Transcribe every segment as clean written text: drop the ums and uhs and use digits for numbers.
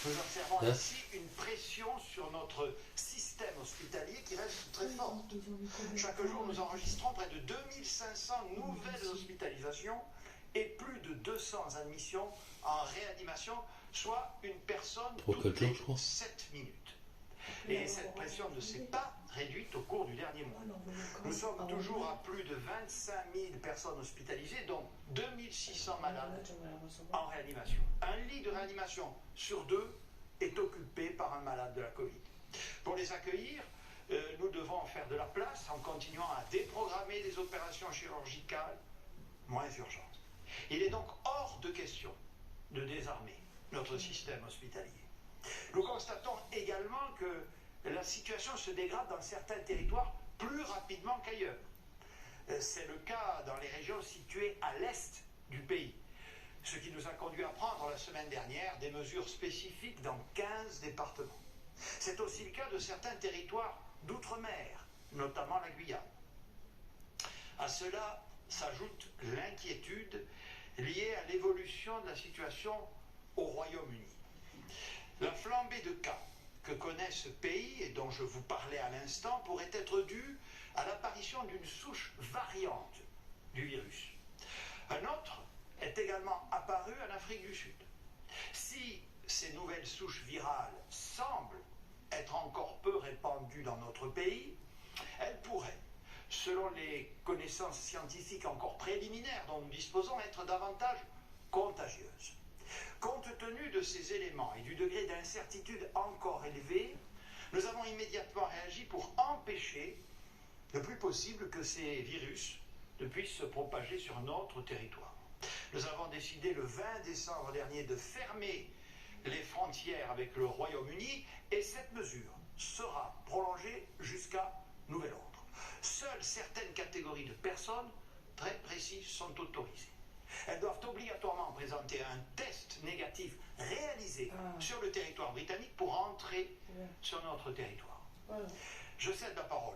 Nous observons ainsi une pression sur notre système hospitalier qui reste très forte. Chaque jour, nous enregistrons près de 2500 nouvelles hospitalisations et plus de 200 admissions en réanimation, soit une personne toutes les 7 minutes. Et cette pression ne s'est pas réduite au cours du dernier mois. Nous sommes toujours à plus de 25 000 personnes hospitalisées, dont 2600 malades en réanimation. Un lit de réanimation sur 2 est occupé par un malade de la Covid. Pour les accueillir, nous devons faire de la place en continuant à déprogrammer des opérations chirurgicales moins urgentes. Il est donc hors de question de désarmer notre système hospitalier. Nous constatons également que la situation se dégrade dans certains territoires plus rapidement qu'ailleurs. C'est le cas dans les régions situées à l'est du pays, ce qui nous a conduit à prendre la semaine dernière des mesures spécifiques dans 15 départements. C'est aussi le cas de certains territoires d'outre-mer, notamment la Guyane. À cela s'ajoute l'inquiétude liée à l'évolution de la situation au Royaume-Uni. La flambée de cas que connaît ce pays et dont je vous parlais à l'instant pourrait être due à l'apparition d'une souche variante du virus. Un autre est également apparu en Afrique du Sud. Si ces nouvelles souches virales semblent être encore peu répandues dans notre pays, elles pourraient, selon les connaissances scientifiques encore préliminaires dont nous disposons, être davantage contagieuses. Compte tenu de ces éléments et du degré d'incertitude encore élevé, nous avons immédiatement réagi pour empêcher le plus possible que ces virus ne puissent se propager sur notre territoire. Nous avons décidé le 20 décembre dernier de fermer les frontières avec le Royaume-Uni et cette mesure sera prolongée jusqu'à nouvel ordre. Seules certaines catégories de personnes très précises sont autorisées. Elles doivent obligatoirement présenter un test négatif réalisé sur le territoire britannique pour entrer sur notre territoire. Je cède la parole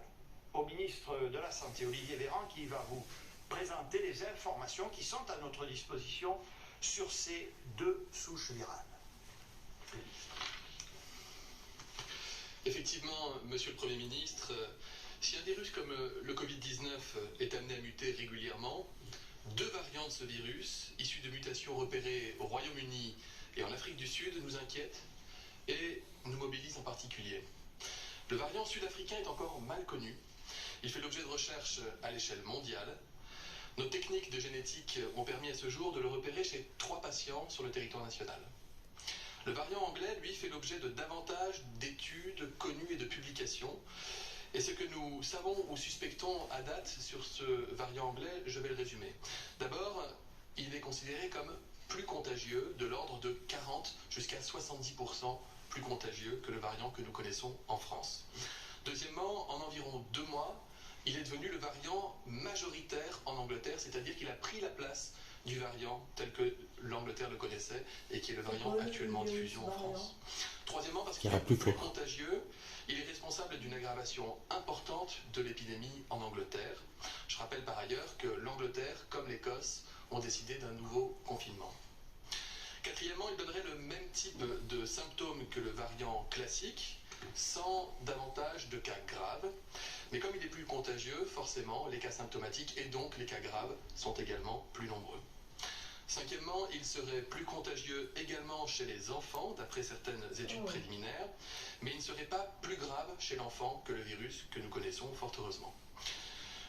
au ministre de la Santé, Olivier Véran, qui va vous présenter les informations qui sont à notre disposition sur ces 2 souches virales. Effectivement, Monsieur le Premier ministre, si un virus comme le Covid-19 est amené à muter régulièrement, 2 variants de ce virus, issus de mutations repérées au Royaume-Uni et en Afrique du Sud, nous inquiètent et nous mobilisent en particulier. Le variant sud-africain est encore mal connu. Il fait l'objet de recherches à l'échelle mondiale. Nos techniques de génétique ont permis à ce jour de le repérer chez 3 patients sur le territoire national. Le variant anglais, lui, fait l'objet de davantage d'études connues et de publications. Et ce que nous savons ou suspectons à date sur ce variant anglais, je vais le résumer. D'abord, il est considéré comme plus contagieux, de l'ordre de 40 jusqu'à 70% plus contagieux que le variant que nous connaissons en France. Deuxièmement, en environ 2 mois, il est devenu le variant majoritaire en Angleterre, c'est-à-dire qu'il a pris la place du variant tel que l'Angleterre le connaissait et qui est le variant actuellement en diffusion en France. Troisièmement, parce qu'il est plus contagieux, il est responsable d'une aggravation importante de l'épidémie en Angleterre. Je rappelle par ailleurs que l'Angleterre, comme l'Écosse, ont décidé d'un nouveau confinement. Quatrièmement, il donnerait le même type de symptômes que le variant classique, sans davantage de cas graves. Mais comme il est plus contagieux, forcément, les cas symptomatiques et donc les cas graves sont également plus nombreux. Cinquièmement, il serait plus contagieux également chez les enfants, d'après certaines études préliminaires, mais il ne serait pas plus grave chez l'enfant que le virus que nous connaissons, fort heureusement.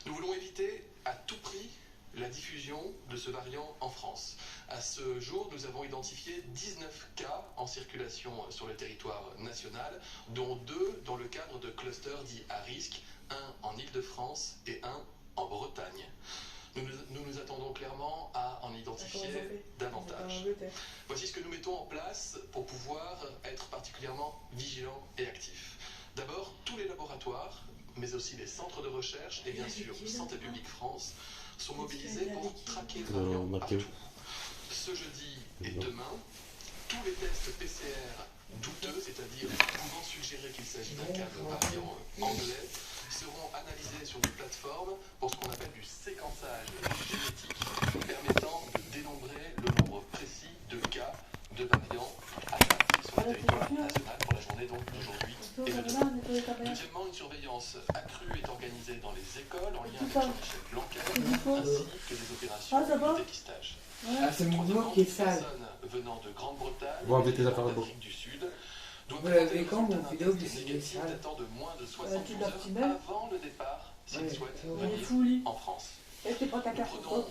Nous voulons éviter à tout prix la diffusion de ce variant en France. À ce jour, nous avons identifié 19 cas en circulation sur le territoire national, dont 2 dans le cadre de clusters dits à risque, un en Île-de-France et un en Bretagne. Nous nous attendons clairement à en identifier davantage. Voici ce que nous mettons en place pour pouvoir être particulièrement vigilants et actifs. D'abord, tous les laboratoires, mais aussi les centres de recherche et bien sûr Santé publique France sont mobilisés pour traquer le variant partout. Ce jeudi et demain, tous les tests PCR douteux, c'est-à-dire pouvant suggérer qu'il s'agit d'un cas de variant anglais, seront analysés sur une plateforme pour ce qu'on appelle du séquençage génétique, permettant de dénombrer le nombre précis de cas de variants à tracer sur territoire national pour la journée d'aujourd'hui et de demain. Deuxièmement, une surveillance accrue est organisée dans les écoles en lien avec Jean-Michel Blanquer ainsi que des opérations de dépistage. Ah, c'est mon doigt qui est sale. Venant de Grande-Bretagne Bon, avec tes affaires à d'Afrique du Sud doit Vous l'avez quand, mon vidéo, test c'est négatif sale. datant de moins de 72 heures avant le départ s'il souhaite venir en France. Nous prenons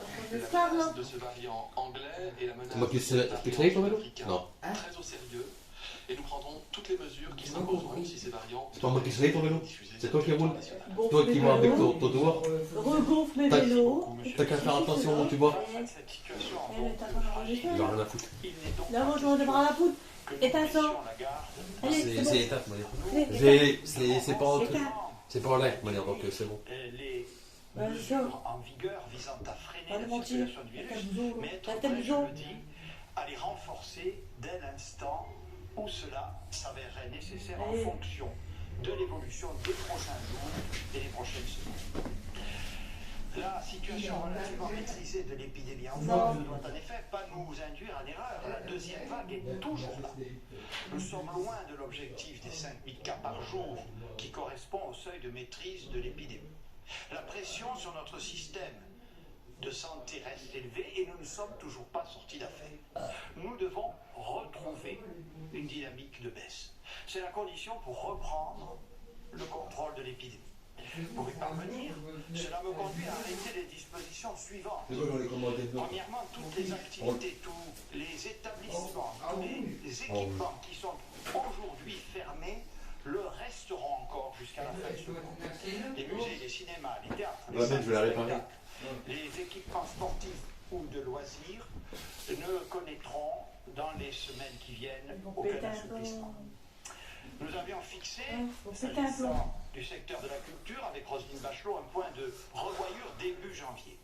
la menace de ce variant anglais et la menace C'est moi qui de sais ce expliquer variant comment africain Non. très au sérieux et nous prendrons toutes les mesures qui s'imposeront si ces variants C'est pas moi qui sais ton vélo. diffusés C'est sur toi le qui territoire roule. national. C'est toi qui vas avec ton doigt. Regonfle mes T'as- vélos. T'as qu'à faire attention où tu bois. Face à cette situation Elle est en train d'enregistrer. Il a rien à foutre. il n'est donc Là, pas moi, je vais devoir la foutre. que nous Éteins baissions ça. la garde. Allez, C'est c'est bon. étape, moi dire. Allez, C'est pas un truc. Éteins. C'est pas en l'air, moi dire, donc c'est bon. Les Ouais, mesures en vigueur visant à freiner Pas de la mentir. circulation du T'as virus, besoin. mais être T'as prêt, je besoin. le dis, à les renforcer dès l'instant où cela s'avérerait nécessaire en Allez. fonction de l'évolution des prochains jours et des prochaines semaines. La situation relativement maîtrisée de l'épidémie en France ne doit en effet pas nous induire en erreur. La deuxième vague est toujours là. Nous sommes loin de l'objectif des 5000 cas par jour qui correspond au seuil de maîtrise de l'épidémie. La pression sur notre système de santé reste élevée et nous ne sommes toujours pas sortis d'affaire. Nous devons retrouver une dynamique de baisse. C'est la condition pour reprendre le contrôle de l'épidémie. Pour y parvenir, cela me conduit à arrêter les dispositions suivantes. Premièrement, toutes les activités, tous les établissements, tous les équipements qui sont aujourd'hui fermés le resteront encore jusqu'à la fin de ce mois. Les musées, les cinémas, les théâtres, les Ouais, salles je vais la de réparer. spectacle, les équipements sportifs ou de loisirs ne connaîtront dans les semaines qui viennent Ils vont aucun péter un assouplissement. Nous avions fixé, Faut péter un plomb. s'agissant du secteur de la culture, avec Roselyne Bachelot, un point de revoyure début janvier.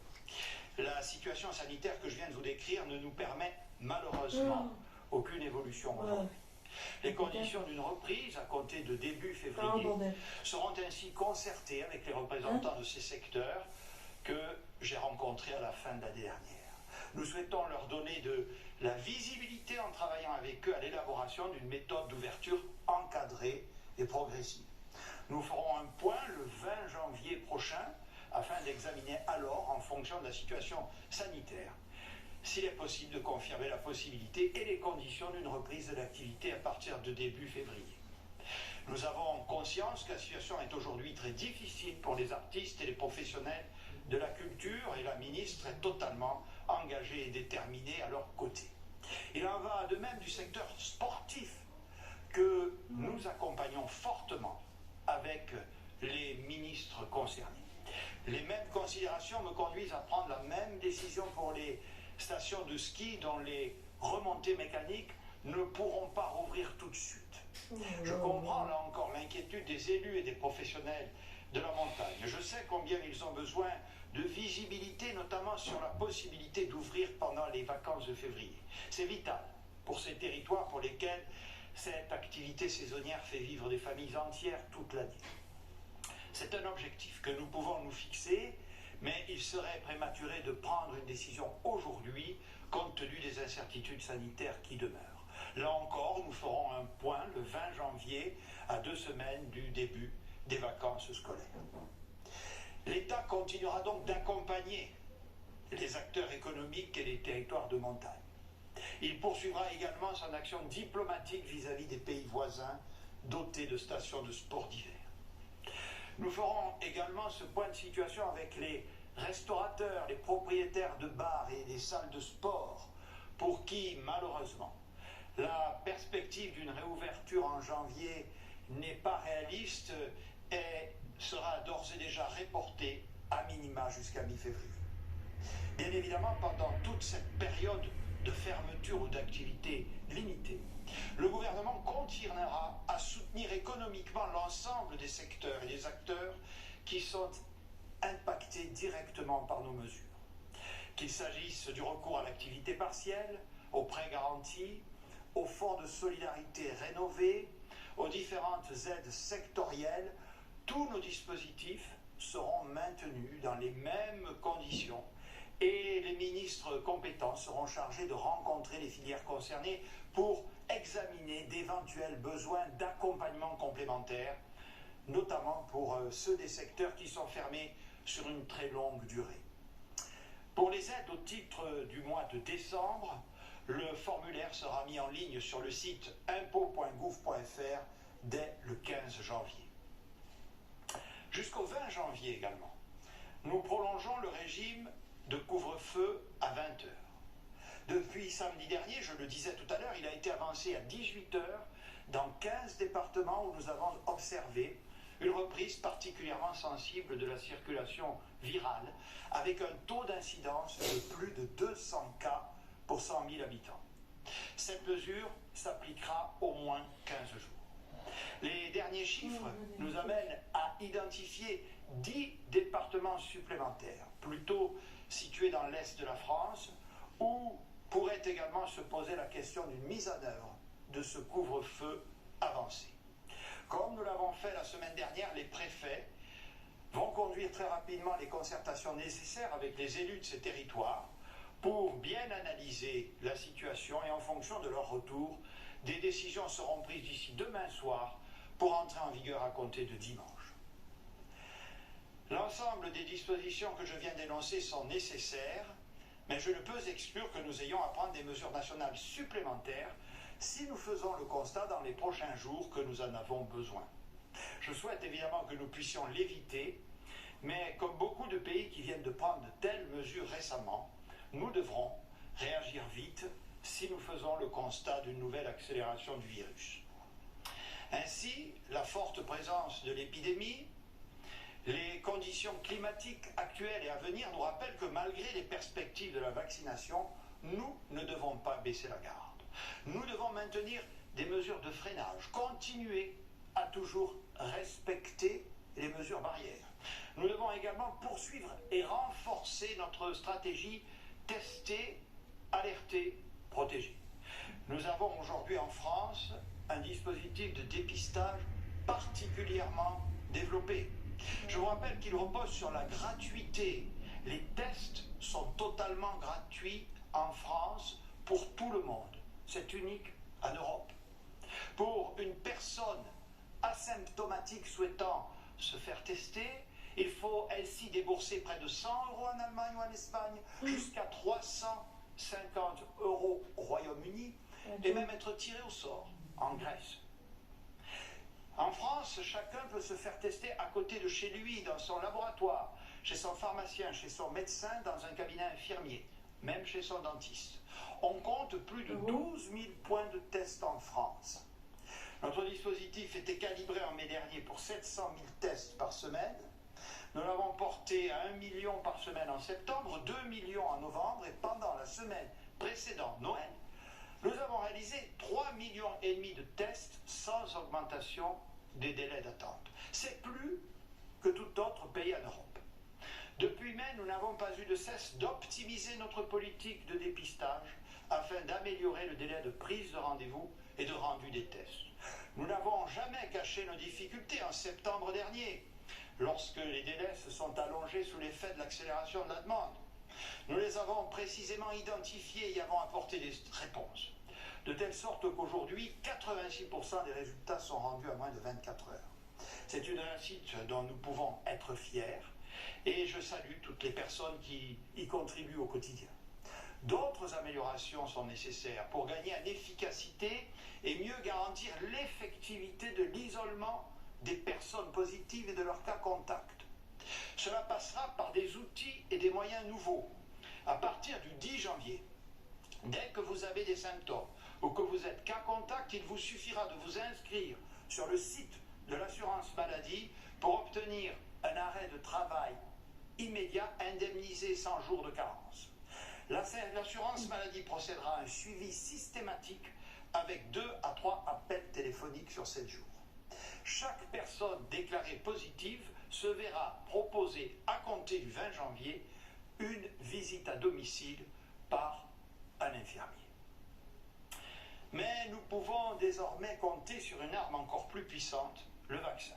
La situation sanitaire que je viens de vous décrire ne nous permet malheureusement aucune évolution aujourd'hui. Les conditions d'une reprise à compter de début C'est un février bordel. seront ainsi concertées avec les représentants de ces secteurs que j'ai rencontrés à la fin de l'année dernière. Nous souhaitons leur donner de la visibilité en travaillant avec eux à l'élaboration d'une méthode d'ouverture encadrée et progressive. Nous ferons un point le 20 janvier prochain afin d'examiner alors, en fonction de la situation sanitaire, s'il est possible de confirmer la possibilité et les conditions d'une reprise de l'activité à partir de début février. Nous avons conscience que la situation est aujourd'hui très difficile pour les artistes et les professionnels de la culture et la ministre est totalement engagée et déterminée à leur côté. Il en va de même du secteur sportif que nous accompagnons fortement avec les ministres concernés. Les mêmes considérations me conduisent à prendre la même décision pour les stations de ski dont les remontées mécaniques ne pourront pas rouvrir tout de suite. Je comprends là encore l'inquiétude des élus et des professionnels de la montagne. Je sais combien ils ont besoin de visibilité, notamment sur la possibilité d'ouvrir pendant les vacances de février. C'est vital pour ces territoires pour lesquels cette activité saisonnière fait vivre des familles entières toute l'année. C'est un objectif que nous pouvons nous fixer, mais il serait prématuré de prendre une décision aujourd'hui compte tenu des incertitudes sanitaires qui demeurent. Là encore, nous ferons un point le 20 janvier, à 2 semaines du début des vacances scolaires. L'État continuera donc d'accompagner les acteurs économiques et les territoires de montagne. Il poursuivra également son action diplomatique vis-à-vis des pays voisins dotés de stations de sport d'hiver. Nous ferons également ce point de situation avec les restaurateurs, les propriétaires de bars et des salles de sport, pour qui, malheureusement, la perspective d'une réouverture en janvier n'est pas réaliste et sera d'ores et déjà reportée à minima jusqu'à mi-février. Bien évidemment, pendant toute cette période de fermeture ou d'activité limitée, le gouvernement continuera à soutenir économiquement l'ensemble des secteurs et des acteurs qui sont impactés directement par nos mesures. Qu'il s'agisse du recours à l'activité partielle, aux prêts garantis, aux fonds de solidarité rénovés, aux différentes aides sectorielles, tous nos dispositifs seront maintenus dans les mêmes conditions et les ministres compétents seront chargés de rencontrer les filières concernées pour examiner des d'éventuels besoins d'accompagnement complémentaire, notamment pour ceux des secteurs qui sont fermés sur une très longue durée. Pour les aides au titre du mois de décembre, le formulaire sera mis en ligne sur le site impôts.gouv.fr dès le 15 janvier. Jusqu'au 20 janvier également, nous prolongeons le régime de couvre-feu à 20 h. Depuis samedi dernier, je le disais tout à l'heure, il a été avancé à 18 h dans 15 départements où nous avons observé une reprise particulièrement sensible de la circulation virale, avec un taux d'incidence de plus de 200 cas pour 100 000 habitants. Cette mesure s'appliquera au moins 15 jours. Les derniers chiffres nous amènent à identifier 10 départements supplémentaires, plutôt situés dans l'est de la France, où pourrait également se poser la question d'une mise en œuvre de ce couvre-feu avancé. Comme nous l'avons fait la semaine dernière, les préfets vont conduire très rapidement les concertations nécessaires avec les élus de ces territoires pour bien analyser la situation et en fonction de leur retour, des décisions seront prises d'ici demain soir pour entrer en vigueur à compter de dimanche. L'ensemble des dispositions que je viens d'énoncer sont nécessaires, mais je ne peux exclure que nous ayons à prendre des mesures nationales supplémentaires si nous faisons le constat dans les prochains jours que nous en avons besoin. Je souhaite évidemment que nous puissions l'éviter, mais comme beaucoup de pays qui viennent de prendre de telles mesures récemment, nous devrons réagir vite si nous faisons le constat d'une nouvelle accélération du virus. Ainsi, la forte présence de l'épidémie, les conditions climatiques actuelles et à venir nous rappellent que malgré les perspectives de la vaccination, nous ne devons pas baisser la garde. Nous devons maintenir des mesures de freinage, continuer à toujours respecter les mesures barrières. Nous devons également poursuivre et renforcer notre stratégie tester, alerter, protéger. Nous avons aujourd'hui en France un dispositif de dépistage particulièrement développé. Je vous rappelle qu'il repose sur la gratuité. Les tests sont totalement gratuits en France pour tout le monde. C'est unique en Europe. Pour une personne asymptomatique souhaitant se faire tester, il faut ainsi débourser près de 100 € en Allemagne ou en Espagne, jusqu'à 350 € au Royaume-Uni, et même être tiré au sort en Grèce. En France, chacun peut se faire tester à côté de chez lui, dans son laboratoire, chez son pharmacien, chez son médecin, dans un cabinet infirmier, même chez son dentiste. On compte plus de 12 000 points de test en France. Notre dispositif était calibré en mai dernier pour 700 000 tests par semaine. Nous l'avons porté à 1 million par semaine en septembre, 2 millions en novembre, et pendant la semaine précédant Noël, nous avons réalisé 3,5 millions de tests sans augmentation des délais d'attente. C'est plus que tout autre pays en Europe. Depuis mai, nous n'avons pas eu de cesse d'optimiser notre politique de dépistage afin d'améliorer le délai de prise de rendez-vous et de rendu des tests. Nous n'avons jamais caché nos difficultés en septembre dernier, lorsque les délais se sont allongés sous l'effet de l'accélération de la demande. Nous les avons précisément identifiés et y avons apporté des réponses. De telle sorte qu'aujourd'hui, 86% des résultats sont rendus à moins de 24 heures. C'est une réussite dont nous pouvons être fiers et je salue toutes les personnes qui y contribuent au quotidien. D'autres améliorations sont nécessaires pour gagner en efficacité et mieux garantir l'effectivité de l'isolement des personnes positives et de leurs cas contacts. Cela passera par des outils et des moyens nouveaux. À partir du 10 janvier, dès que vous avez des symptômes ou que vous êtes cas contact, il vous suffira de vous inscrire sur le site de l'assurance maladie pour obtenir un arrêt de travail immédiat indemnisé sans jour de carence. L'assurance maladie procédera à un suivi systématique avec 2 à 3 appels téléphoniques sur 7 jours. Chaque personne déclarée positive se verra proposer à compter du 20 janvier une visite à domicile par un infirmier. Mais nous pouvons désormais compter sur une arme encore plus puissante, le vaccin,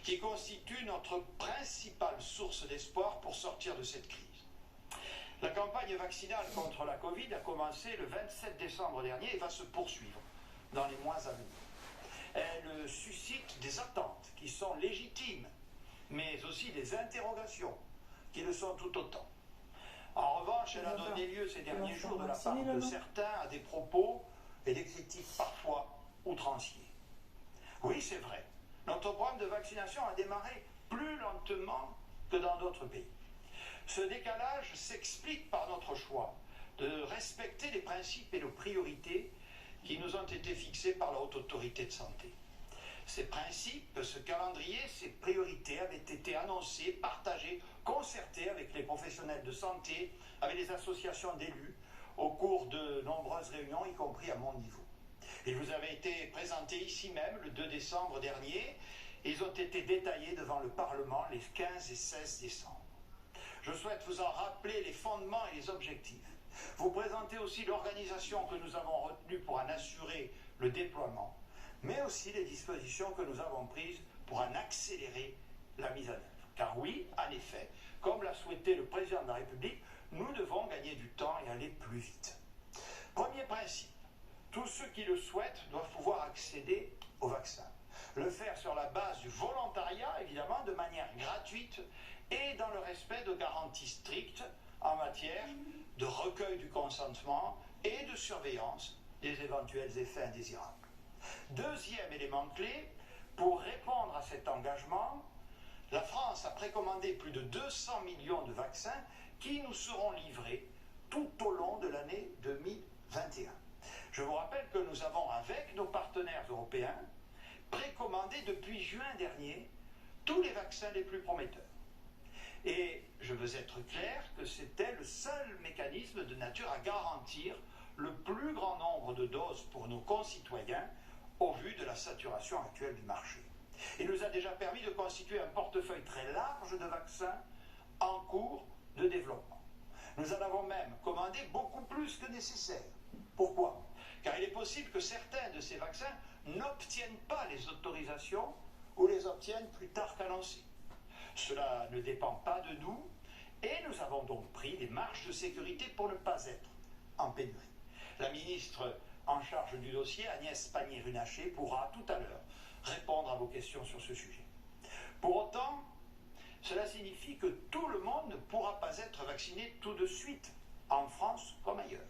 qui constitue notre principale source d'espoir pour sortir de cette crise. La campagne vaccinale contre la Covid a commencé le 27 décembre dernier et va se poursuivre dans les mois à venir. Elle suscite des attentes qui sont légitimes, mais aussi des interrogations qui le sont tout autant. En revanche, elle a donné lieu ces derniers jours de la part de certains à des propos et des critiques parfois outranciers. Oui, c'est vrai, notre programme de vaccination a démarré plus lentement que dans d'autres pays. Ce décalage s'explique par notre choix de respecter les principes et les priorités qui nous ont été fixés par la Haute Autorité de Santé. Ces principes, ce calendrier, ces priorités avaient été annoncés, partagés, concertés avec les professionnels de santé, avec les associations d'élus, au cours de nombreuses réunions, y compris à mon niveau. Ils vous avaient été présentés ici même le 2 décembre dernier. Ils ont été détaillés devant le Parlement les 15 et 16 décembre. Je souhaite vous en rappeler les fondements et les objectifs. Vous présenter aussi l'organisation que nous avons retenue pour en assurer le déploiement, mais aussi les dispositions que nous avons prises pour en accélérer la mise en œuvre. Car oui, en effet, comme l'a souhaité le président de la République, nous devons gagner du temps et aller plus vite. Premier principe, tous ceux qui le souhaitent doivent pouvoir accéder au vaccin. Le faire sur la base du volontariat, évidemment, de manière gratuite et dans le respect de garanties strictes en matière de recueil du consentement et de surveillance des éventuels effets indésirables. Deuxième élément clé, pour répondre à cet engagement, la France a précommandé plus de 200 millions de vaccins qui nous seront livrés tout au long de l'année 2021. Je vous rappelle que nous avons, avec nos partenaires européens, précommandé depuis juin dernier tous les vaccins les plus prometteurs. Et je veux être clair que c'était le seul mécanisme de nature à garantir le plus grand nombre de doses pour nos concitoyens au vu de la saturation actuelle du marché. Il nous a déjà permis de constituer un portefeuille très large de vaccins en cours de développement. Nous en avons même commandé beaucoup plus que nécessaire. Pourquoi ? Car il est possible que certains de ces vaccins n'obtiennent pas les autorisations ou les obtiennent plus tard qu'annoncé. Cela ne dépend pas de nous et nous avons donc pris des marges de sécurité pour ne pas être en pénurie. La ministre en charge du dossier, Agnès Pannier-Runacher, pourra tout à l'heure répondre à vos questions sur ce sujet. Pour autant, cela signifie que tout le monde ne pourra pas être vacciné tout de suite, en France comme ailleurs.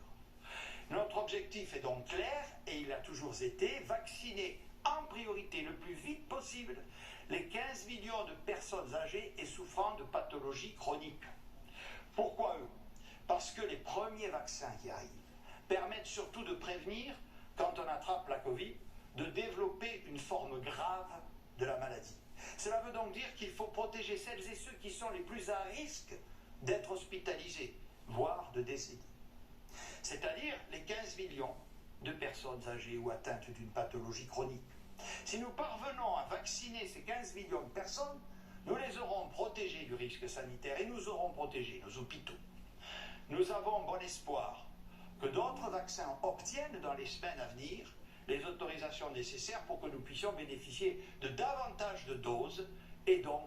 Notre objectif est donc clair, et il a toujours été, vacciner en priorité le plus vite possible les 15 millions de personnes âgées et souffrant de pathologies chroniques. Pourquoi eux ? Parce que les premiers vaccins qui arrivent permettent surtout de prévenir, quand on attrape la Covid, de développer une forme grave de la maladie. Cela veut donc dire qu'il faut protéger celles et ceux qui sont les plus à risque d'être hospitalisés, voire de décéder. C'est-à-dire les 15 millions de personnes âgées ou atteintes d'une pathologie chronique. Si nous parvenons à vacciner ces 15 millions de personnes, nous les aurons protégés du risque sanitaire et nous aurons protégé nos hôpitaux. Nous avons bon espoir que d'autres vaccins obtiennent dans les semaines à venir les autorisations nécessaires pour que nous puissions bénéficier de davantage de doses et donc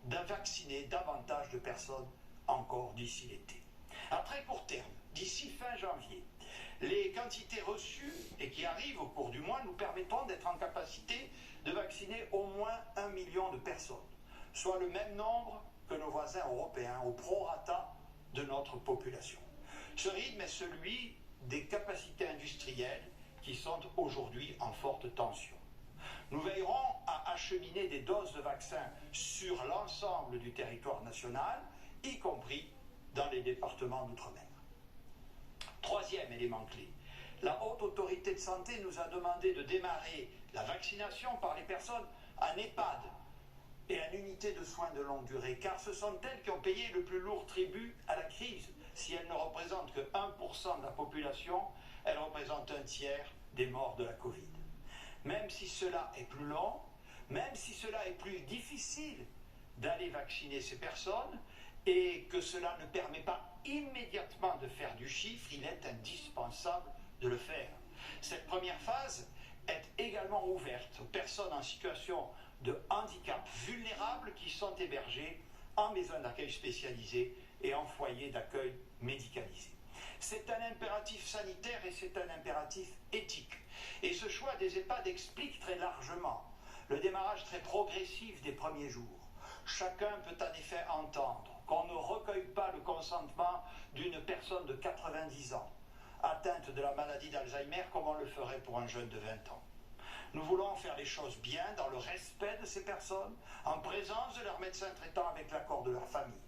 de vacciner davantage de personnes encore d'ici l'été. À très court terme, d'ici fin janvier, les quantités reçues et qui arrivent au cours du mois nous permettront d'être en capacité de vacciner au moins 1 million de personnes, soit le même nombre que nos voisins européens au prorata de notre population. Ce rythme est celui des capacités industrielles qui sont aujourd'hui en forte tension. Nous veillerons à acheminer des doses de vaccins sur l'ensemble du territoire national, y compris dans les départements d'outre-mer. Troisième élément clé, la Haute Autorité de Santé nous a demandé de démarrer la vaccination par les personnes en EHPAD et en unité de soins de longue durée, car ce sont elles qui ont payé le plus lourd tribut à la crise. Si elles ne représentent que 1% de la population, elles représentent un tiers des morts de la Covid. Même si cela est plus long, même si cela est plus difficile d'aller vacciner ces personnes, et que cela ne permet pas immédiatement de faire du chiffre, il est indispensable de le faire. Cette première phase est également ouverte aux personnes en situation de handicap vulnérables qui sont hébergées en maison d'accueil spécialisée et en foyer d'accueil médicalisé. C'est un impératif sanitaire et c'est un impératif éthique. Et ce choix des EHPAD explique très largement le démarrage très progressif des premiers jours. Chacun peut en effet entendre qu'on ne recueille pas le consentement d'une personne de 90 ans atteinte de la maladie d'Alzheimer comme on le ferait pour un jeune de 20 ans. Nous voulons faire les choses bien dans le respect de ces personnes, en présence de leurs médecins traitants avec l'accord de leur famille.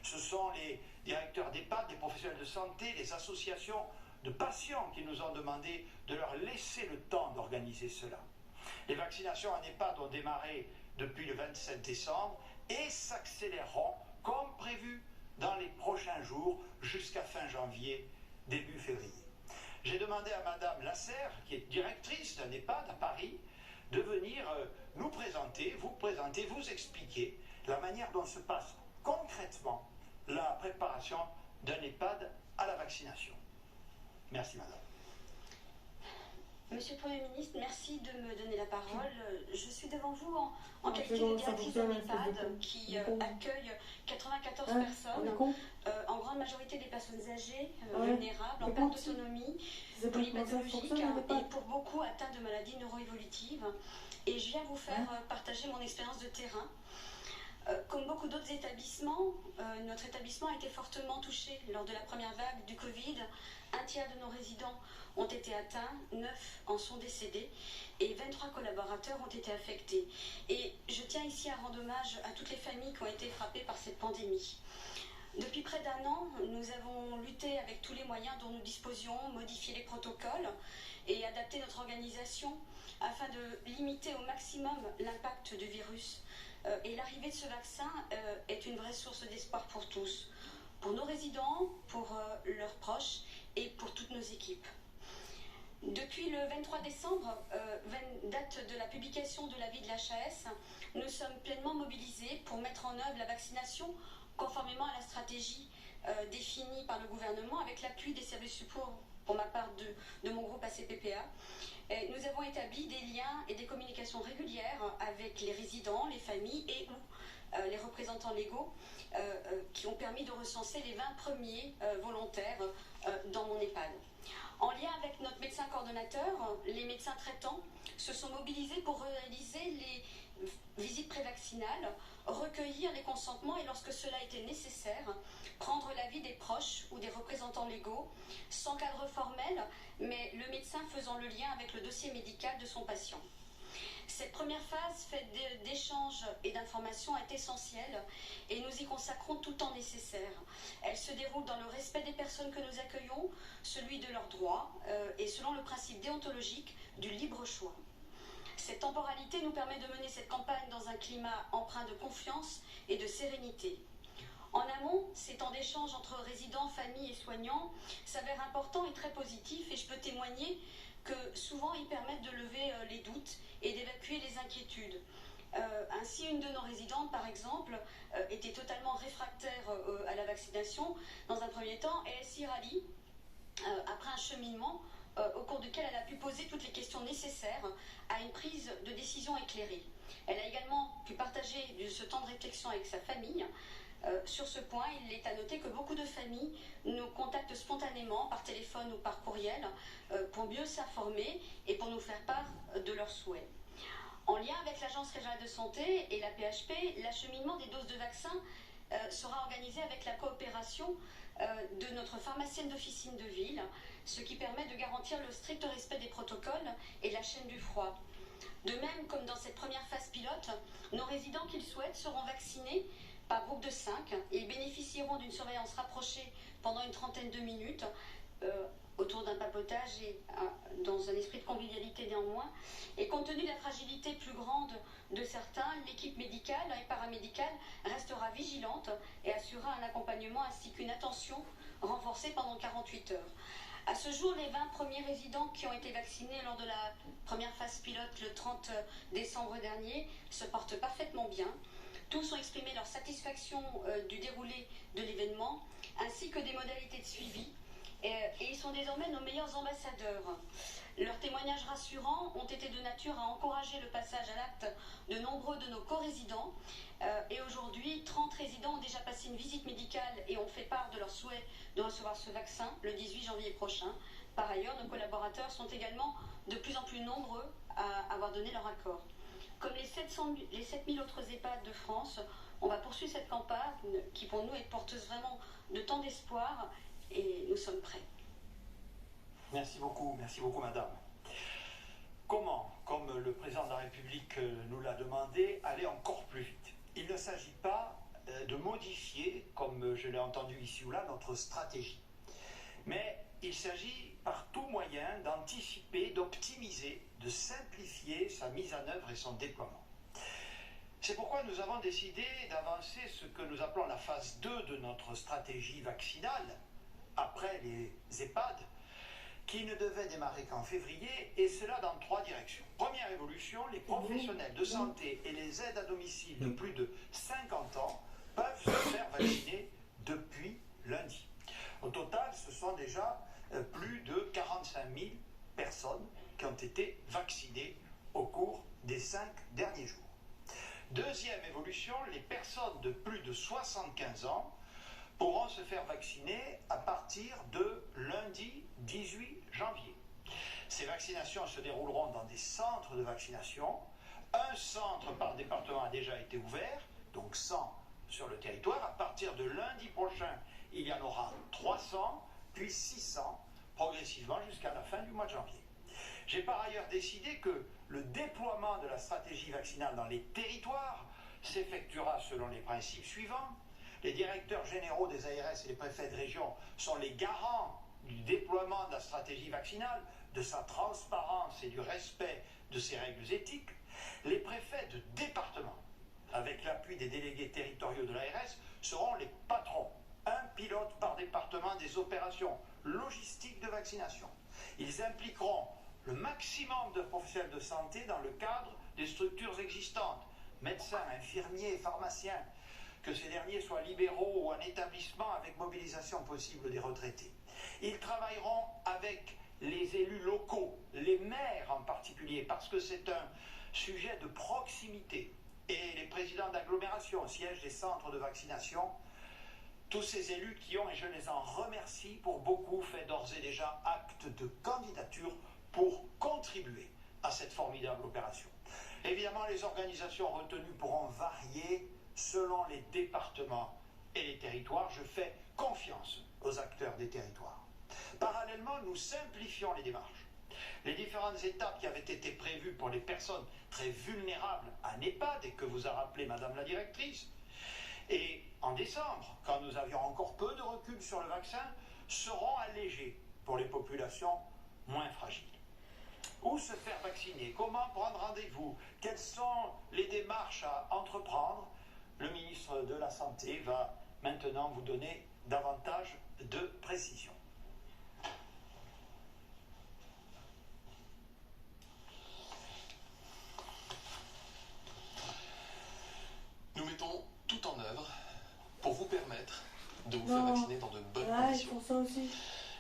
Ce sont les directeurs d'EHPAD, les professionnels de santé, les associations de patients qui nous ont demandé de leur laisser le temps d'organiser cela. Les vaccinations en EHPAD ont démarré depuis le 27 décembre et s'accéléreront comme prévu dans les prochains jours jusqu'à fin janvier, début février. J'ai demandé à Madame Lasserre, qui est directrice d'un EHPAD à Paris, de venir nous présenter, vous expliquer la manière dont se passe concrètement la préparation d'un EHPAD à la vaccination. Merci Madame. Monsieur le Premier ministre, merci de me donner la parole. Je suis devant vous en qualité de directrice d'un EHPAD qui accueille 94 personnes, en grande majorité des personnes âgées, vulnérables, en perte d'autonomie, polypathologiques et pour beaucoup atteints de maladies neuroévolutives. Et je viens vous faire partager mon expérience de terrain. Comme beaucoup d'autres établissements, notre établissement a été fortement touché lors de la première vague du Covid. Un tiers de nos résidents ont été atteints, 9 en sont décédés et 23 collaborateurs ont été affectés. Et je tiens ici à rendre hommage à toutes les familles qui ont été frappées par cette pandémie. Depuis près d'un an, nous avons lutté avec tous les moyens dont nous disposions, modifié les protocoles et adapté notre organisation afin de limiter au maximum l'impact du virus. Et l'arrivée de ce vaccin est une vraie source d'espoir pour tous, pour nos résidents, pour leurs proches et pour toutes nos équipes. Depuis le 23 décembre, date de la publication de l'avis de l'HAS, nous sommes pleinement mobilisés pour mettre en œuvre la vaccination conformément à la stratégie définie par le gouvernement avec l'appui des services support pour ma part de mon groupe ACPPA. Nous avons établi des liens et des communications régulières avec les résidents, les familles et ou les représentants légaux qui ont permis de recenser les 20 premiers volontaires dans mon EHPAD. En lien avec notre médecin coordonnateur, les médecins traitants se sont mobilisés pour réaliser les visites prévaccinales, recueillir les consentements et lorsque cela était nécessaire, prendre l'avis des proches ou des représentants légaux, sans cadre formel, mais le médecin faisant le lien avec le dossier médical de son patient. Cette première phase faite d'échanges et d'informations est essentielle et nous y consacrons tout le temps nécessaire. Elle se déroule dans le respect des personnes que nous accueillons, celui de leurs droits et selon le principe déontologique du libre choix. Cette temporalité nous permet de mener cette campagne dans un climat empreint de confiance et de sérénité. En amont, ces temps d'échange entre résidents, familles et soignants s'avèrent importants et très positifs et je peux témoigner que souvent ils permettent de lever les doutes et d'évacuer les inquiétudes. Ainsi, une de nos résidentes, par exemple, était totalement réfractaire à la vaccination dans un premier temps et elle s'y rallie après un cheminement au cours duquel elle a pu poser toutes les questions nécessaires à une prise de décision éclairée. Elle a également pu partager ce temps de réflexion avec sa famille. Sur ce point, il est à noter que beaucoup de familles nous contactent spontanément par téléphone ou par courriel pour mieux s'informer et pour nous faire part de leurs souhaits. En lien avec l'Agence régionale de santé et la PHP, l'acheminement des doses de vaccins sera organisé avec la coopération de notre pharmacienne d'officine de ville, ce qui permet de garantir le strict respect des protocoles et la chaîne du froid. De même, comme dans cette première phase pilote, nos résidents qui le souhaitent seront vaccinés par groupe de 5 et bénéficieront d'une surveillance rapprochée pendant une trentaine de minutes autour d'un papotage et dans un esprit de convivialité néanmoins. Et compte tenu de la fragilité plus grande de certains, l'équipe médicale et paramédicale restera vigilante et assurera un accompagnement ainsi qu'une attention renforcée pendant 48 heures. À ce jour, les 20 premiers résidents qui ont été vaccinés lors de la première phase pilote le 30 décembre dernier se portent parfaitement bien. Tous ont exprimé leur satisfaction du déroulé de l'événement, ainsi que des modalités de suivi. et ils sont désormais nos meilleurs ambassadeurs. Leurs témoignages rassurants ont été de nature à encourager le passage à l'acte de nombreux de nos co-résidents. Et aujourd'hui, 30 résidents ont déjà passé une visite médicale et ont fait part de leur souhait de recevoir ce vaccin le 18 janvier prochain. Par ailleurs, nos collaborateurs sont également de plus en plus nombreux à avoir donné leur accord. Comme les 7000 autres EHPAD de France, on va poursuivre cette campagne qui pour nous est porteuse vraiment de tant d'espoir et nous sommes prêts. Merci beaucoup madame. Comment, comme le président de la République nous l'a demandé, aller encore plus vite? Il ne s'agit pas de modifier, comme je l'ai entendu ici ou là, notre stratégie. Mais il s'agit par tout moyen d'anticiper, d'optimiser, de simplifier sa mise en œuvre et son déploiement. C'est pourquoi nous avons décidé d'avancer ce que nous appelons la phase 2 de notre stratégie vaccinale, après les EHPAD, qui ne devait démarrer qu'en février, et cela dans 3 directions. Première évolution, les professionnels de santé et les aides à domicile de plus de 50 ans peuvent se faire vacciner depuis lundi. Au total, ce sont déjà plus de 45 000 personnes qui ont été vaccinées au cours des 5 derniers jours. Deuxième évolution, les personnes de plus de 75 ans pourront se faire vacciner à partir de lundi 18 janvier. Ces vaccinations se dérouleront dans des centres de vaccination. Un centre par département a déjà été ouvert, donc 100 sur le territoire. À partir de lundi prochain, il y en aura 300, puis 600, progressivement jusqu'à la fin du mois de janvier. J'ai par ailleurs décidé que le déploiement de la stratégie vaccinale dans les territoires s'effectuera selon les principes suivants. Les directeurs généraux des ARS et les préfets de région sont les garants du déploiement de la stratégie vaccinale, de sa transparence et du respect de ses règles éthiques. Les préfets de département, avec l'appui des délégués territoriaux de l'ARS, seront les patrons, un pilote par département des opérations logistiques de vaccination. Ils impliqueront le maximum de professionnels de santé dans le cadre des structures existantes, médecins, infirmiers, pharmaciens, que ces derniers soient libéraux ou en établissement avec mobilisation possible des retraités. Ils travailleront avec les élus locaux, les maires en particulier, parce que c'est un sujet de proximité. Et les présidents d'agglomération, sièges des centres de vaccination, tous ces élus qui ont, et je les en remercie pour beaucoup, fait d'ores et déjà acte de candidature pour contribuer à cette formidable opération. Évidemment, les organisations retenues pourront varier selon les départements et les territoires. Je fais confiance aux acteurs des territoires. Parallèlement, nous simplifions les démarches. Les différentes étapes qui avaient été prévues pour les personnes très vulnérables à EHPAD et que vous a rappelé Madame la directrice, et en décembre, quand nous avions encore peu de recul sur le vaccin, seront allégées pour les populations moins fragiles. Où se faire vacciner? Comment prendre rendez-vous? Quelles sont les démarches à entreprendre? Le ministre de la Santé va maintenant vous donner davantage de précisions. Nous mettons tout en œuvre pour vous permettre de vous faire vacciner dans de bonnes Là, ils conditions. font ça aussi.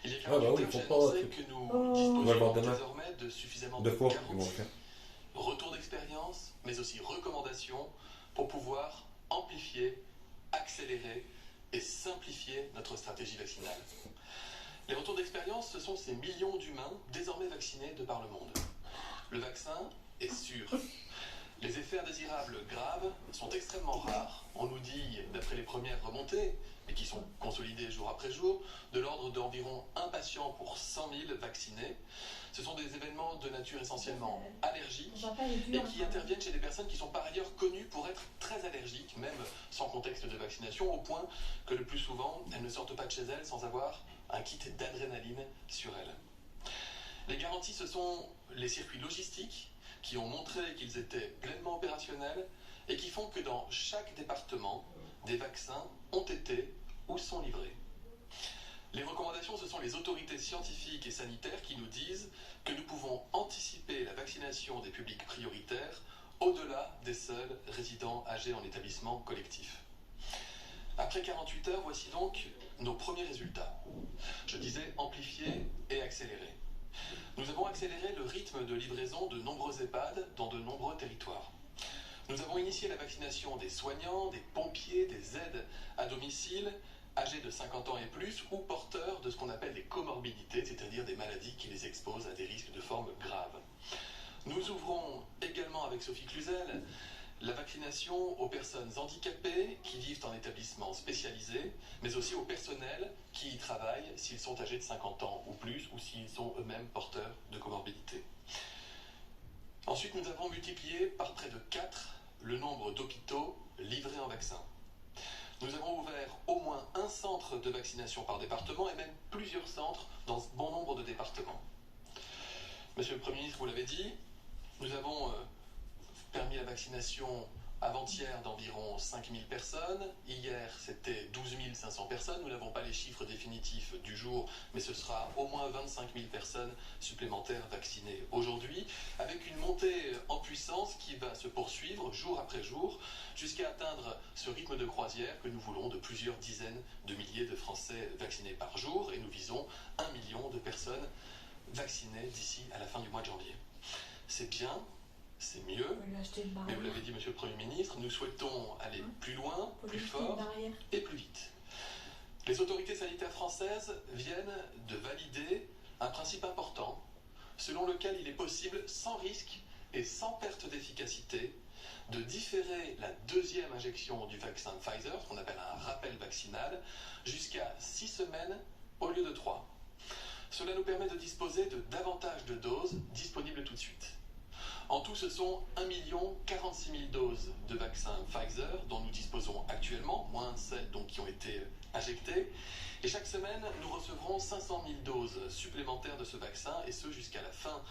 Il y a Ah bah oui, 48 ils font heures, pas j'ai un annoncé truc. que nous Oh. On va le voir disposions demain. désormais de suffisamment 2 de fois qu'ils vont le garanties, faire. retours d'expérience, mais aussi recommandations pour pouvoir amplifier, accélérer et simplifier notre stratégie vaccinale. Les retours d'expérience, ce sont ces millions d'humains désormais vaccinés de par le monde. Le vaccin est sûr. Les effets indésirables graves sont extrêmement rares. On nous dit, d'après les premières remontées, mais qui sont consolidées jour après jour, de l'ordre d'environ 1 patient pour 100 000 vaccinés. Ce sont des événements de nature essentiellement allergique et qui interviennent chez des personnes qui sont par ailleurs connues pour être très allergiques, même sans contexte de vaccination, au point que le plus souvent, elles ne sortent pas de chez elles sans avoir un kit d'adrénaline sur elles. Les garanties, ce sont les circuits logistiques qui ont montré qu'ils étaient pleinement opérationnels et qui font que dans chaque département, des vaccins ont été ou sont livrés. Les recommandations, ce sont les autorités scientifiques et sanitaires qui nous disent que nous pouvons anticiper la vaccination des publics prioritaires au-delà des seuls résidents âgés en établissement collectif. Après 48 heures, voici donc nos premiers résultats. Je disais amplifier et accélérer. Nous avons accéléré le rythme de livraison de nombreux EHPAD dans de nombreux territoires. Nous avons initié la vaccination des soignants, des pompiers, des aides à domicile, âgés de 50 ans et plus ou porteurs de ce qu'on appelle des comorbidités, c'est-à-dire des maladies qui les exposent à des risques de forme grave. Nous ouvrons également avec Sophie Cluzel la vaccination aux personnes handicapées qui vivent en établissement spécialisé, mais aussi au personnel qui y travaillent s'ils sont âgés de 50 ans ou plus ou s'ils sont eux-mêmes porteurs de comorbidités. Ensuite, nous avons multiplié par près de 4 le nombre d'hôpitaux livrés en vaccins. Nous avons ouvert au moins un centre de vaccination par département et même plusieurs centres dans bon nombre de départements. Monsieur le Premier ministre, vous l'avez dit, nous avons permis la vaccination avant-hier d'environ 5000 personnes. Hier, c'était 12 500 personnes. Nous n'avons pas les chiffres définitifs du jour, mais ce sera au moins 25 000 personnes supplémentaires vaccinées aujourd'hui, avec une montée en puissance qui va se poursuivre jour après jour, jusqu'à atteindre ce rythme de croisière que nous voulons de plusieurs dizaines de milliers de Français vaccinés par jour, et nous visons 1 million de personnes vaccinées d'ici à la fin du mois de janvier. C'est bien. C'est mieux, mais vous l'avez dit, Monsieur le Premier ministre, nous souhaitons aller plus loin, plus fort et plus vite. Les autorités sanitaires françaises viennent de valider un principe important, selon lequel il est possible, sans risque et sans perte d'efficacité, de différer la deuxième injection du vaccin Pfizer, ce qu'on appelle un rappel vaccinal, jusqu'à 6 semaines au lieu de 3. Cela nous permet de disposer de davantage de doses disponibles tout de suite. En tout, ce sont 1 046 000 doses de vaccin Pfizer dont nous disposons actuellement, moins celles donc qui ont été injectées. Et chaque semaine, nous recevrons 500 000 doses supplémentaires de ce vaccin, et ce jusqu'à la fin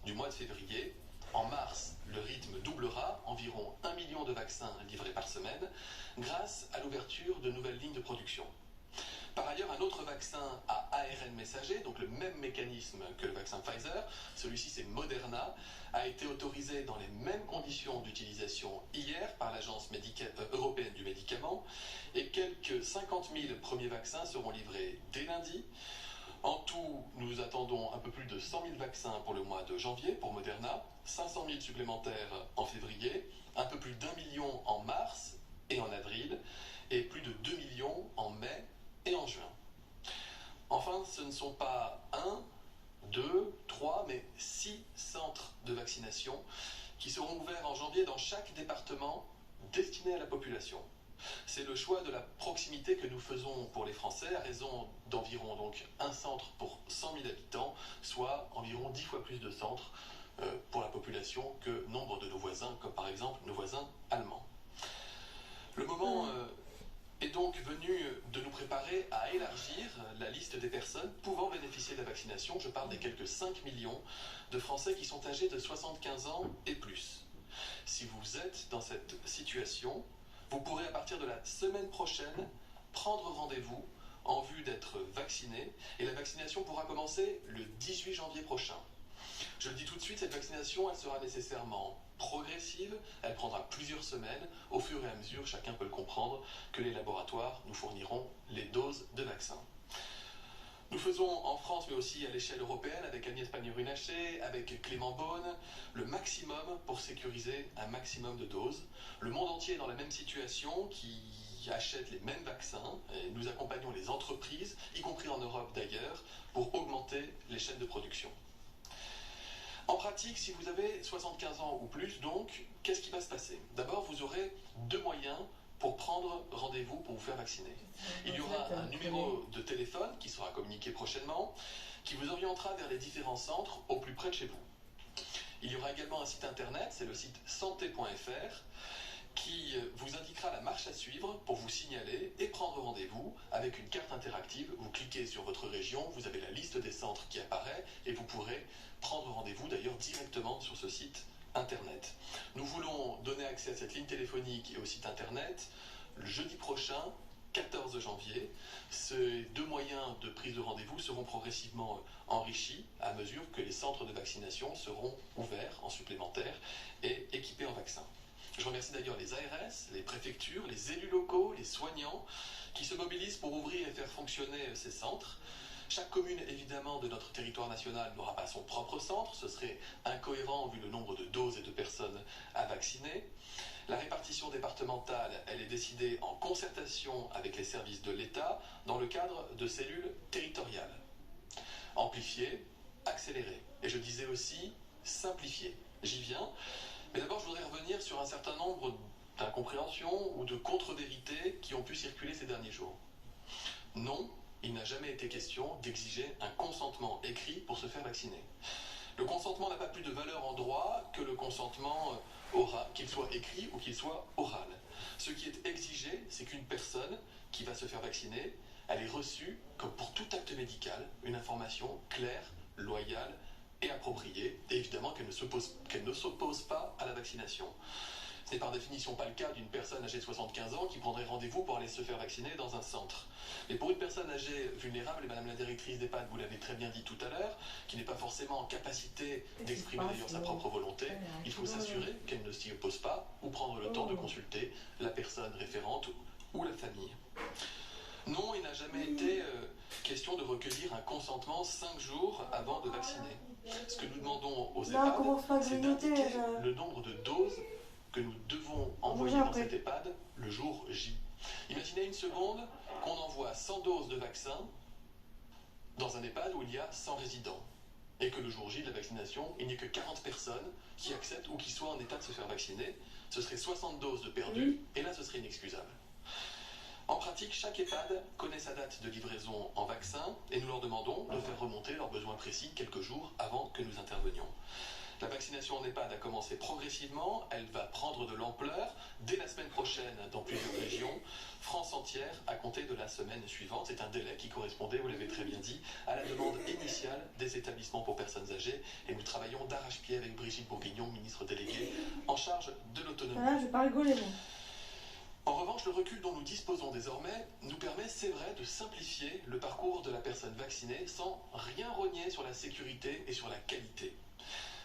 du mois de février. En mars, le rythme doublera, environ 1 million de vaccins livrés par semaine, grâce à l'ouverture de nouvelles lignes de production. Par ailleurs, un autre vaccin à ARN messager, donc le même mécanisme que le vaccin Pfizer, celui-ci c'est Moderna, a été autorisé dans les mêmes conditions d'utilisation hier par l'Agence européenne du médicament, et quelques 50 000 premiers vaccins seront livrés dès lundi. En tout, nous attendons un peu plus de 100 000 vaccins pour le mois de janvier pour Moderna, 500 000 supplémentaires en février, un peu plus d'1 million en mars et en avril, et plus de 2 millions en mai et en juin. Enfin, ce ne sont pas 1, 2, 3, mais 6 centres de vaccination qui seront ouverts en janvier dans chaque département destiné à la population. C'est le choix de la proximité que nous faisons pour les Français, à raison d'environ donc un centre pour 100 000 habitants, soit environ 10 fois plus de centres pour la population que nombre de nos voisins, comme par exemple nos voisins allemands. Le moment est donc venu de nous préparer à élargir la liste des personnes pouvant bénéficier de la vaccination. Je parle des quelques 5 millions de Français qui sont âgés de 75 ans et plus. Si vous êtes dans cette situation, vous pourrez à partir de la semaine prochaine prendre rendez-vous en vue d'être vacciné, et la vaccination pourra commencer le 18 janvier prochain. Je le dis tout de suite, cette vaccination, elle sera nécessairement progressive, elle prendra plusieurs semaines, au fur et à mesure, chacun peut le comprendre, que les laboratoires nous fourniront les doses de vaccins. Nous faisons en France, mais aussi à l'échelle européenne, avec Agnès Pannier-Runacher, avec Clément Beaune, le maximum pour sécuriser un maximum de doses. Le monde entier est dans la même situation, qui achète les mêmes vaccins, et nous accompagnons les entreprises, y compris en Europe d'ailleurs, pour augmenter les chaînes de production. En pratique, si vous avez 75 ans ou plus, donc, qu'est-ce qui va se passer? D'abord, vous aurez 2 moyens pour prendre rendez-vous pour vous faire vacciner. Il y aura un numéro de téléphone qui sera communiqué prochainement, qui vous orientera vers les différents centres au plus près de chez vous. Il y aura également un site internet, c'est le site santé.fr, qui vous indiquera la marche à suivre pour vous signaler et prendre rendez-vous avec une carte interactive. Vous cliquez sur votre région, vous avez la liste des centres qui apparaît et vous pourrez prendre rendez-vous d'ailleurs directement sur ce site internet. Nous voulons donner accès à cette ligne téléphonique et au site internet le jeudi prochain, 14 janvier. Ces 2 moyens de prise de rendez-vous seront progressivement enrichis à mesure que les centres de vaccination seront ouverts en supplémentaire et équipés en vaccins. Je Je remercie d'ailleurs les ARS, les préfectures, les élus locaux, les soignants qui se mobilisent pour ouvrir et faire fonctionner ces centres. Chaque commune, évidemment, de notre territoire national n'aura pas son propre centre, ce serait incohérent vu le nombre de doses et de personnes à vacciner. La répartition départementale, elle est décidée en concertation avec les services de l'État dans le cadre de cellules territoriales. Amplifier, accélérer. Et je disais aussi simplifier. J'y viens. Mais d'abord, je voudrais revenir sur un certain nombre d'incompréhensions ou de contre-vérités qui ont pu circuler ces derniers jours. Non, il n'a jamais été question d'exiger un consentement écrit pour se faire vacciner. Le consentement n'a pas plus de valeur en droit que le consentement oral, qu'il soit écrit ou qu'il soit oral. Ce qui est exigé, c'est qu'une personne qui va se faire vacciner, elle ait reçu, comme pour tout acte médical, une information claire, loyale et appropriée, et évidemment qu'elle ne s'oppose pas à la vaccination. Ce n'est par définition pas le cas d'une personne âgée de 75 ans qui prendrait rendez-vous pour aller se faire vacciner dans un centre. Mais pour une personne âgée vulnérable, et Madame la directrice d'EHPAD, vous l'avez très bien dit tout à l'heure, qui n'est pas forcément en capacité d'exprimer d'ailleurs sa propre volonté, il faut s'assurer qu'elle ne s'y oppose pas ou prendre le temps de consulter la personne référente ou la famille. Non, il n'a jamais été question de recueillir un consentement 5 jours avant de vacciner. Ce que nous demandons aux EHPAD, c'est d'indiquer le nombre de doses que nous devons envoyer dans cet EHPAD le jour J. Imaginez une seconde qu'on envoie 100 doses de vaccin dans un EHPAD où il y a 100 résidents et que le jour J de la vaccination, il n'y ait que 40 personnes qui acceptent ou qui soient en état de se faire vacciner. Ce serait 60 doses de perdues et là ce serait inexcusable. En pratique, chaque EHPAD connaît sa date de livraison en vaccin et nous leur demandons de faire remonter leurs besoins précis quelques jours avant que nous intervenions. La vaccination en EHPAD a commencé progressivement, elle va prendre de l'ampleur dès la semaine prochaine dans plusieurs régions, France entière à compter de la semaine suivante. C'est un délai qui correspondait, vous l'avez très bien dit, à la demande initiale des établissements pour personnes âgées et nous travaillons d'arrache-pied avec Brigitte Bourguignon, ministre déléguée en charge de l'autonomie. Voilà, je vais pas rigoler, moi. En revanche, le recul dont nous disposons désormais nous permet, c'est vrai, de simplifier le parcours de la personne vaccinée sans rien rogner sur la sécurité et sur la qualité.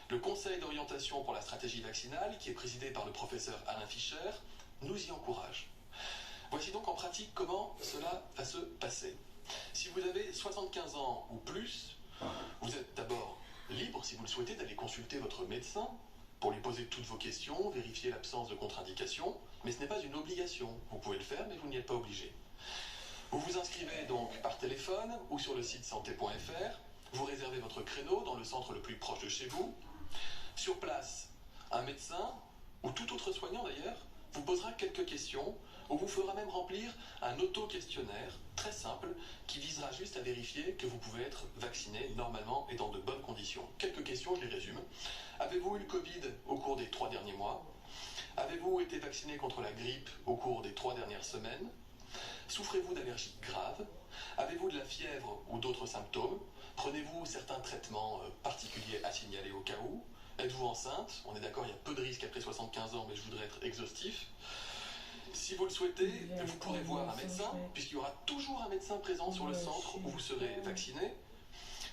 Le Conseil d'orientation pour la stratégie vaccinale, qui est présidé par le professeur Alain Fischer, nous y encourage. Voici donc en pratique comment cela va se passer. Si vous avez 75 ans ou plus, vous êtes d'abord libre, si vous le souhaitez, d'aller consulter votre médecin pour lui poser toutes vos questions, vérifier l'absence de contre-indication, mais ce n'est pas une obligation. Vous pouvez le faire, mais vous n'y êtes pas obligé. Vous vous inscrivez donc par téléphone ou sur le site santé.fr, vous réservez votre créneau dans le centre le plus proche de chez vous. Sur place, un médecin, ou tout autre soignant d'ailleurs, vous posera quelques questions ou vous fera même remplir un auto-questionnaire très simple qui visera juste à vérifier que vous pouvez être vacciné normalement et dans de bonnes conditions. Quelques questions, je les résume. Avez-vous eu le Covid au cours des 3 derniers mois? Avez-vous été vacciné contre la grippe au cours des 3 dernières semaines? Souffrez-vous d'allergies graves? Avez-vous de la fièvre ou d'autres symptômes? Prenez-vous certains traitements particuliers à signaler au cas où? Êtes-vous enceinte? On est d'accord, il y a peu de risques après 75 ans, mais je voudrais être exhaustif. Si vous le souhaitez, vous pourrez voir un médecin, puisqu'il y aura toujours un médecin présent sur le centre où vous serez vacciné.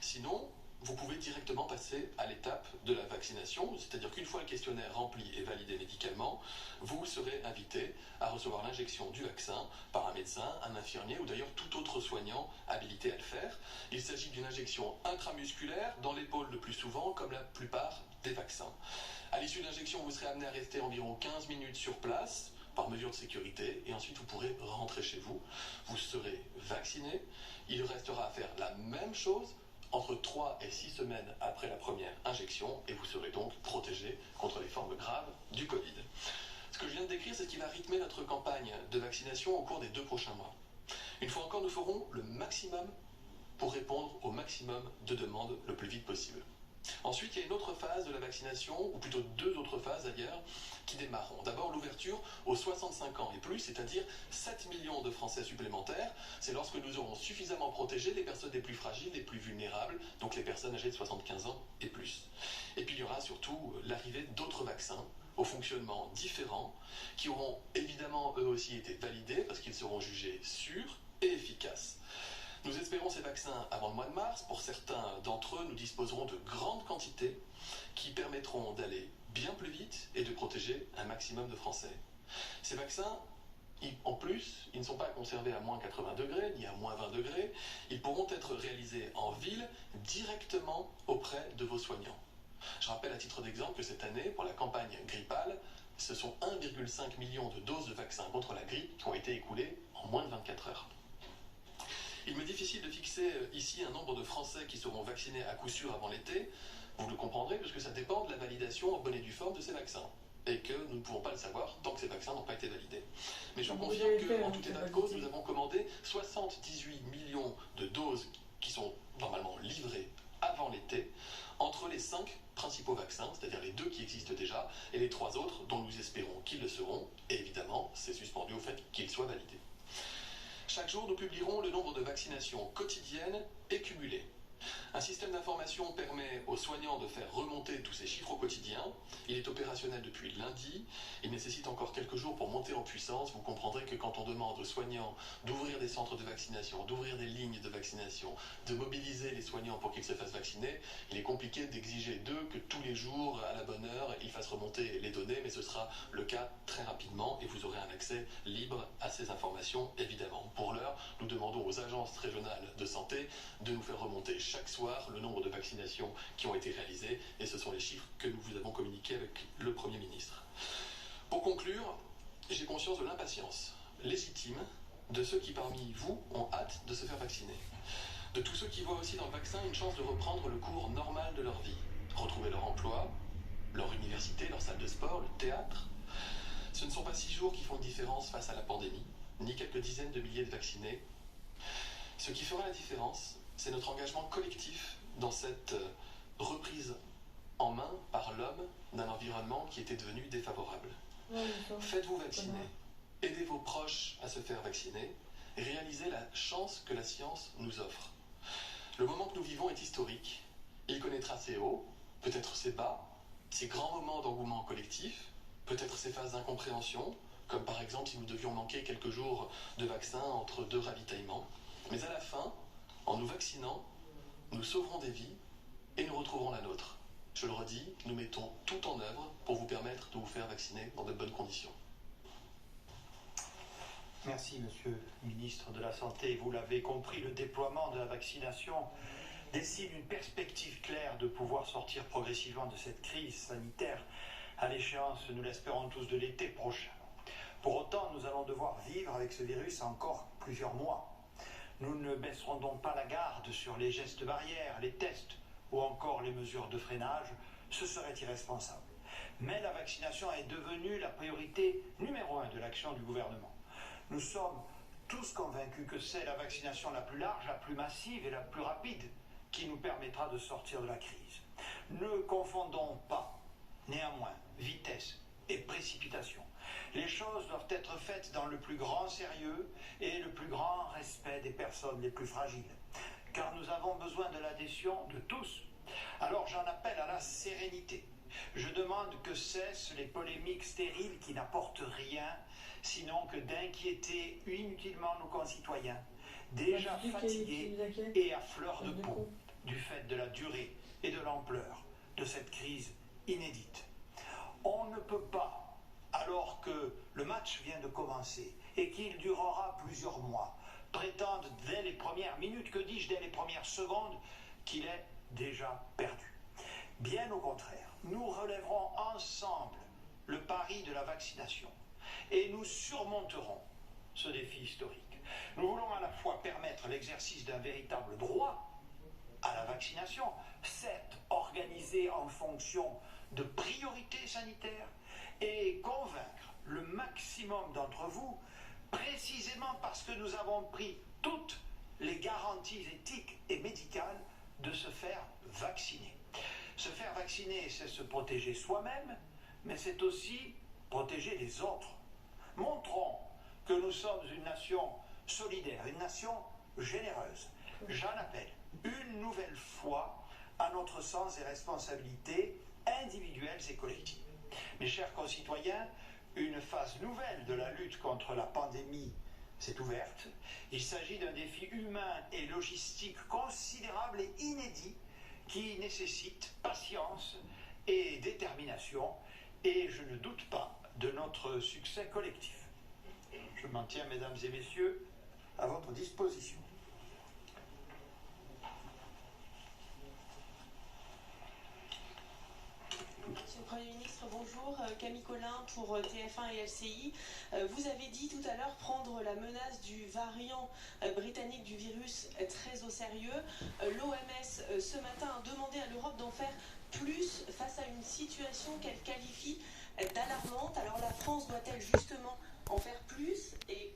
Sinon, vous pouvez directement passer à l'étape de la vaccination, c'est-à-dire qu'une fois le questionnaire rempli et validé médicalement, vous serez invité à recevoir l'injection du vaccin par un médecin, un infirmier ou d'ailleurs tout autre soignant habilité à le faire. Il s'agit d'une injection intramusculaire dans l'épaule le plus souvent, comme la plupart des vaccins. À l'issue de l'injection, vous serez amené à rester environ 15 minutes sur place, par mesure de sécurité, et ensuite vous pourrez rentrer chez vous. Vous serez vacciné. Il restera à faire la même chose entre 3 et 6 semaines après la première injection, et vous serez donc protégé contre les formes graves du Covid. Ce que je viens de décrire, c'est ce qui va rythmer notre campagne de vaccination au cours des 2 prochains mois. Une fois encore, nous ferons le maximum pour répondre au maximum de demandes le plus vite possible. Ensuite, il y a une autre phase de la vaccination, ou plutôt 2 autres phases d'ailleurs, qui démarreront. D'abord, l'ouverture aux 65 ans et plus, c'est-à-dire 7 millions de Français supplémentaires. C'est lorsque nous aurons suffisamment protégé les personnes les plus fragiles, les plus vulnérables, donc les personnes âgées de 75 ans et plus. Et puis il y aura surtout l'arrivée d'autres vaccins au fonctionnement différent, qui auront évidemment eux aussi été validés parce qu'ils seront jugés sûrs et efficaces. Nous espérons ces vaccins avant le mois de mars. Pour certains d'entre eux, nous disposerons de grandes quantités qui permettront d'aller bien plus vite et de protéger un maximum de Français. Ces vaccins, en plus, ils ne sont pas conservés à moins 80 degrés ni à moins 20 degrés. Ils pourront être réalisés en ville directement auprès de vos soignants. Je rappelle à titre d'exemple que cette année, pour la campagne grippale, ce sont 1,5 million de doses de vaccins contre la grippe qui ont été écoulées en moins de 24 heures. Il m'est difficile de fixer ici un nombre de Français qui seront vaccinés à coup sûr avant l'été. Vous le comprendrez, parce que ça dépend de la validation en bonne et due forme de ces vaccins. Et que nous ne pouvons pas le savoir tant que ces vaccins n'ont pas été validés. Mais je vous confirme qu'en tout état de cause, nous avons commandé 78 millions de doses qui sont normalement livrées avant l'été, entre les 5 principaux vaccins, c'est-à-dire les 2 qui existent déjà, et les 3 autres dont nous espérons qu'ils le seront, et évidemment, c'est suspendu au fait qu'ils soient validés. Chaque jour, nous publierons le nombre de vaccinations quotidiennes et cumulées. Un système d'information permet aux soignants de faire remonter tous ces chiffres au quotidien. Il est opérationnel depuis lundi. Il nécessite encore quelques jours pour monter en puissance. Vous comprendrez que quand on demande aux soignants d'ouvrir des centres de vaccination, d'ouvrir des lignes de vaccination, de mobiliser les soignants pour qu'ils se fassent vacciner, il est compliqué d'exiger d'eux que tous les jours, à la bonne heure, ils fassent remonter les données, mais ce sera le cas très rapidement et vous aurez un accès libre à ces informations, évidemment. Pour l'heure, nous demandons aux agences régionales de santé de nous faire remonter chaque soir le nombre de vaccinations qui ont été réalisées et ce sont les chiffres que nous vous avons communiqués avec le Premier ministre. Pour conclure, j'ai conscience de l'impatience légitime de ceux qui parmi vous ont hâte de se faire vacciner. De tous ceux qui voient aussi dans le vaccin une chance de reprendre le cours normal de leur vie, retrouver leur emploi, leur université, leur salle de sport, le théâtre. Ce ne sont pas 6 jours qui font une différence face à la pandémie, ni quelques dizaines de milliers de vaccinés. Ce qui fera la différence, c'est notre engagement collectif dans cette reprise en main par l'homme d'un environnement qui était devenu défavorable. Faites-vous vacciner, aidez vos proches à se faire vacciner, et réalisez la chance que la science nous offre. Le moment que nous vivons est historique. Il connaîtra ses hauts, peut-être ses bas, ses grands moments d'engouement collectif, peut-être ses phases d'incompréhension, comme par exemple si nous devions manquer quelques jours de vaccin entre 2 ravitaillements. Mais à la fin, en nous vaccinant, nous sauverons des vies et nous retrouverons la nôtre. Je le redis, nous mettons tout en œuvre pour vous permettre de vous faire vacciner dans de bonnes conditions. Merci, Monsieur le ministre de la Santé. Vous l'avez compris, le déploiement de la vaccination dessine une perspective claire de pouvoir sortir progressivement de cette crise sanitaire à l'échéance, nous l'espérons tous, de l'été prochain. Pour autant, nous allons devoir vivre avec ce virus encore plusieurs mois. Nous ne baisserons donc pas la garde sur les gestes barrières, les tests ou encore les mesures de freinage. Ce serait irresponsable. Mais la vaccination est devenue la priorité numéro 1 de l'action du gouvernement. Nous sommes tous convaincus que c'est la vaccination la plus large, la plus massive et la plus rapide qui nous permettra de sortir de la crise. Ne confondons pas, néanmoins, vitesse et précipitation. Les choses doivent être faites dans le plus grand sérieux et le plus grand respect des personnes les plus fragiles, car nous avons besoin de l'adhésion de tous. Alors j'en appelle à la sérénité. Je demande que cessent les polémiques stériles qui n'apportent rien, sinon que d'inquiéter inutilement nos concitoyens, déjà fatigués et à fleur de peau, du fait de la durée et de l'ampleur de cette crise inédite. On ne peut pas, alors que le match vient de commencer et qu'il durera plusieurs mois, prétendre dès les premières minutes, que dis-je, dès les premières secondes, qu'il est déjà perdu. Bien au contraire, nous relèverons ensemble le pari de la vaccination et nous surmonterons ce défi historique. Nous voulons à la fois permettre l'exercice d'un véritable droit à la vaccination, certes organisé en fonction de priorités sanitaires, et convaincre le maximum d'entre vous, précisément parce que nous avons pris toutes les garanties éthiques et médicales de se faire vacciner. Se faire vacciner, c'est se protéger soi-même, mais c'est aussi protéger les autres. Montrons que nous sommes une nation solidaire, une nation généreuse. J'en appelle une nouvelle fois à notre sens des responsabilités individuelles et collectives. Mes chers concitoyens, une phase nouvelle de la lutte contre la pandémie s'est ouverte. Il s'agit d'un défi humain et logistique considérable et inédit qui nécessite patience et détermination et je ne doute pas de notre succès collectif. Je m'en tiens, mesdames et messieurs, à votre disposition. Monsieur le Premier ministre, bonjour. Camille Collin pour TF1 et LCI. Vous avez dit tout à l'heure prendre la menace du variant britannique du virus très au sérieux. L'OMS ce matin a demandé à l'Europe d'en faire plus face à une situation qu'elle qualifie d'alarmante. Alors la France doit-elle justement